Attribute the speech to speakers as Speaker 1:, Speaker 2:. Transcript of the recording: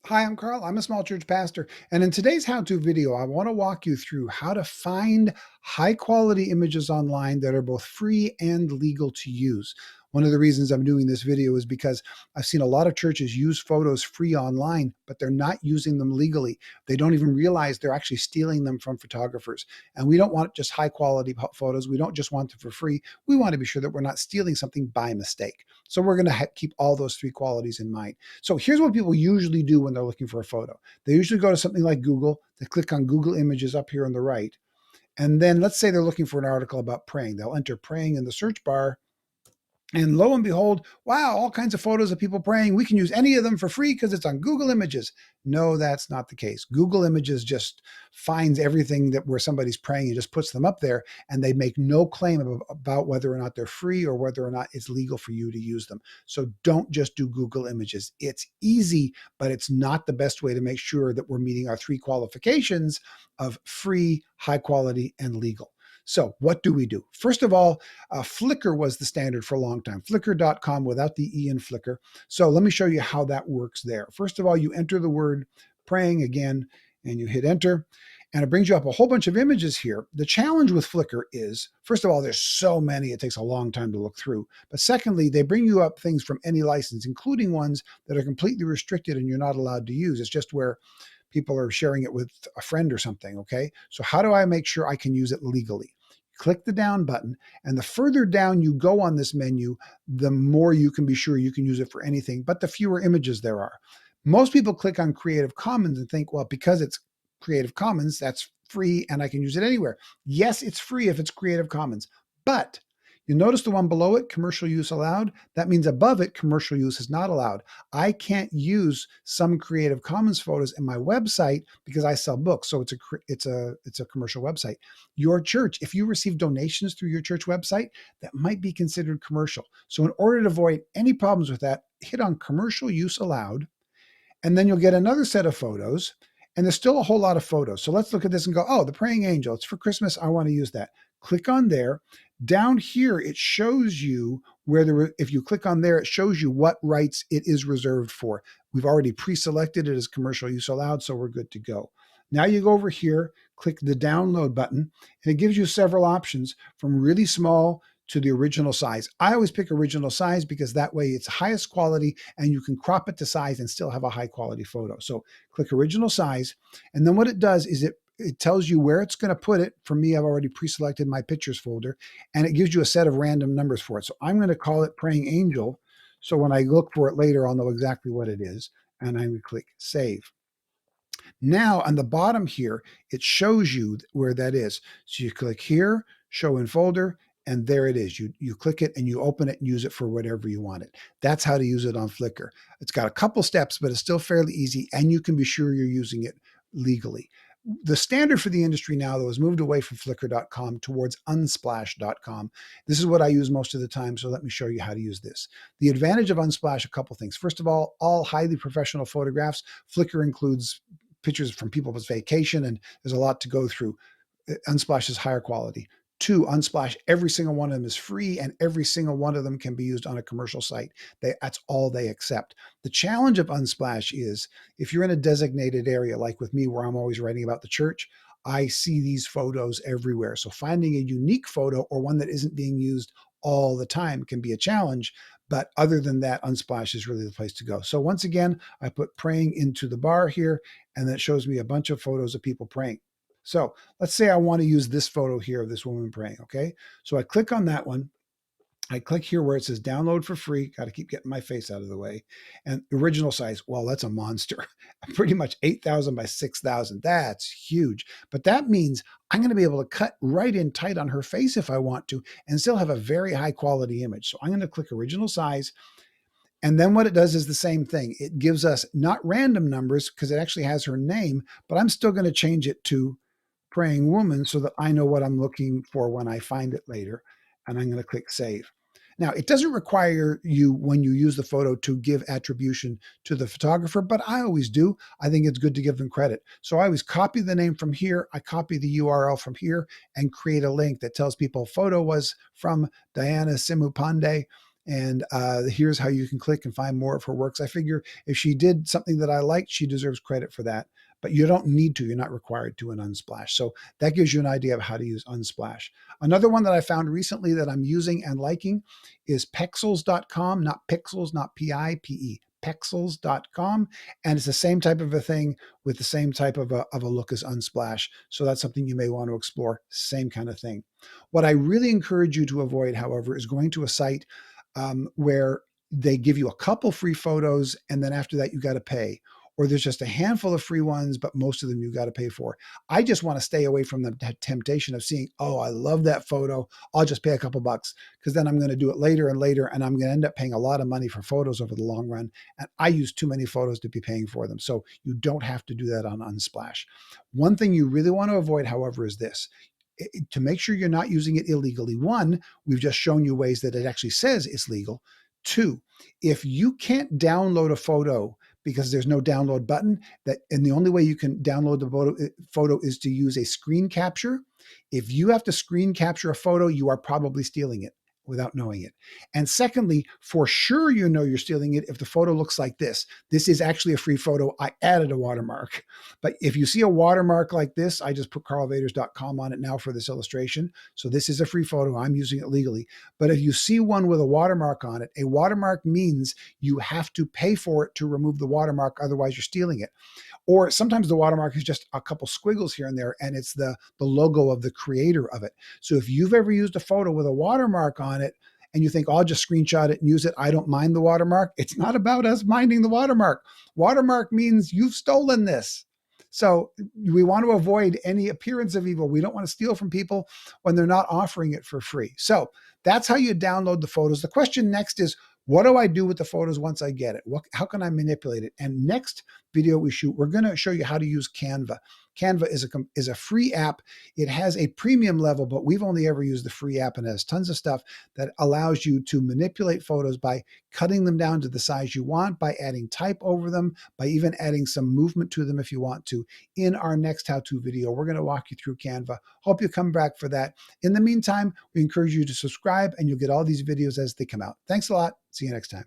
Speaker 1: Hi, I'm Carl. I'm a small church pastor. And in today's how to video, I want to walk you through how to find high quality images online that are both free and legal to use. One of the reasons I'm doing this video is because I've seen a lot of churches use photos free online, but they're not using them legally. They don't even realize they're actually stealing them from photographers. And we don't want just high quality photos. We don't just want them for free. We want to be sure that we're not stealing something by mistake. So we're going to keep all those three qualities in mind. So here's what people usually do when they're looking for a photo. They usually go to something like Google, they click on Google Images up here on the right. And then let's say they're looking for an article about praying. They'll enter praying in the search bar, and lo and behold, wow, all kinds of photos of people praying. We can use any of them for free because it's on Google Images. No, that's not the case. Google Images just finds everything that where somebody's praying and just puts them up there, and they make no claim about whether or not they're free or whether or not it's legal for you to use them. So don't just do Google Images. It's easy, but it's not the best way to make sure that we're meeting our three qualifications of free, high quality, and legal. So what do we do? First of all, Flickr was the standard for a long time, flickr.com without the E in Flickr. So let me show you how that works there. First of all, you enter the word praying again and you hit enter. And it brings you up a whole bunch of images here. The challenge with Flickr is, first of all, there's so many, it takes a long time to look through. But secondly, they bring you up things from any license, including ones that are completely restricted and you're not allowed to use. It's just where people are sharing it with a friend or something. Okay. So how do I make sure I can use it legally? Click the down button, and the further down you go on this menu, the more you can be sure you can use it for anything, but the fewer images there are. Most people click on Creative Commons and think, well, because it's Creative Commons, that's free and I can use it anywhere. Yes, it's free if it's Creative Commons, but you notice the one below it, commercial use allowed. That means above it, commercial use is not allowed. I can't use some Creative Commons photos in my website because I sell books, so it's a commercial website. Your church, if you receive donations through your church website, that might be considered commercial. So in order to avoid any problems with that, hit on commercial use allowed, and then you'll get another set of photos. And there's still a whole lot of photos. So let's look at this and go, oh, the praying angel, it's for Christmas. I want to use that. Click on there. Down here, it shows you where if you click on there, it shows you what rights it is reserved for. We've already pre-selected it as commercial use allowed, so we're good to go. Now you go over here, click the download button, and it gives you several options from really small to the original size. I always pick original size because that way it's highest quality and you can crop it to size and still have a high quality photo. So click original size. And then what it does is it tells you where it's going to put it. For me, I've already pre-selected my pictures folder, and it gives you a set of random numbers for it. So I'm going to call it praying angel. So when I look for it later, I'll know exactly what it is. And I'm going to click save. Now on the bottom here, it shows you where that is. So you click here, show in folder, and there it is. You click it and you open it and use it for whatever you want it. That's how to use it on Flickr. It's got a couple steps, but it's still fairly easy, and you can be sure you're using it legally. The standard for the industry now, though, has moved away from flickr.com towards unsplash.com. This is what I use most of the time, so let me show you how to use this. The advantage of Unsplash, a couple things. First of all highly professional photographs. Flickr includes pictures from people's vacation, and there's a lot to go through. Unsplash is higher quality. Two, Unsplash, every single one of them is free, and every single one of them can be used on a commercial site. That's all they accept. The challenge of Unsplash is if you're in a designated area, like with me, where I'm always writing about the church, I see these photos everywhere. So finding a unique photo or one that isn't being used all the time can be a challenge. But other than that, Unsplash is really the place to go. So once again, I put praying into the bar here, and that shows me a bunch of photos of people praying. So let's say I want to use this photo here of this woman praying. Okay. So I click on that one. I click here where it says download for free. Got to keep getting my face out of the way. And original size, well, that's a monster. Pretty much 8,000 by 6,000. That's huge. But that means I'm going to be able to cut right in tight on her face if I want to and still have a very high quality image. So I'm going to click original size. And then what it does is the same thing. It gives us not random numbers because it actually has her name, but I'm still going to change it to praying woman so that I know what I'm looking for when I find it later. And I'm going to click save. Now, it doesn't require you when you use the photo to give attribution to the photographer, but I always do. I think it's good to give them credit. So I always copy the name from here. I copy the URL from here and create a link that tells people photo was from Diana Simupande. And here's how you can click and find more of her works. I figure if she did something that I liked, she deserves credit for that. But you don't need to, you're not required to in Unsplash. So that gives you an idea of how to use Unsplash. Another one that I found recently that I'm using and liking is Pexels.com, not Pixels, not P-I-P-E. Pexels.com, and it's the same type of a thing with the same type of a look as Unsplash. So that's something you may want to explore. Same kind of thing. What I really encourage you to avoid, however, is going to a site where they give you a couple free photos and then after that you got to pay, or there's just a handful of free ones, but most of them you got to pay for. I just want to stay away from the temptation of seeing, oh, I love that photo, I'll just pay a couple bucks, because then I'm going to do it later and later, and I'm going to end up paying a lot of money for photos over the long run. And I use too many photos to be paying for them. So you don't have to do that on Unsplash. One thing you really want to avoid, however, is this. To make sure you're not using it illegally. One, we've just shown you ways that it actually says it's legal. Two, if you can't download a photo because there's no download button, and the only way you can download the photo is to use a screen capture. If you have to screen capture a photo, you are probably stealing it without knowing it. And secondly, for sure you know you're stealing it if the photo looks like this. This is actually a free photo. I added a watermark. But if you see a watermark like this, I just put carlvaders.com on it now for this illustration. So this is a free photo. I'm using it legally. But if you see one with a watermark on it, a watermark means you have to pay for it to remove the watermark. Otherwise, you're stealing it. Or sometimes the watermark is just a couple squiggles here and there, and it's the logo of the creator of it. So if you've ever used a photo with a watermark on it and you think, oh, I'll just screenshot it and use it, I don't mind the watermark, it's not about us minding the watermark. Watermark means you've stolen this. So we want to avoid any appearance of evil. We don't want to steal from people when they're not offering it for free. So that's how you download the photos. The question next is, what do I do with the photos once I get it? How can I manipulate it? And next video we shoot, we're going to show you how to use Canva. Canva is a free app. It has a premium level, but we've only ever used the free app, and it has tons of stuff that allows you to manipulate photos by cutting them down to the size you want, by adding type over them, by even adding some movement to them if you want to. In our next how-to video, we're going to walk you through Canva. Hope you come back for that. In the meantime, we encourage you to subscribe, and you'll get all these videos as they come out. Thanks a lot. See you next time.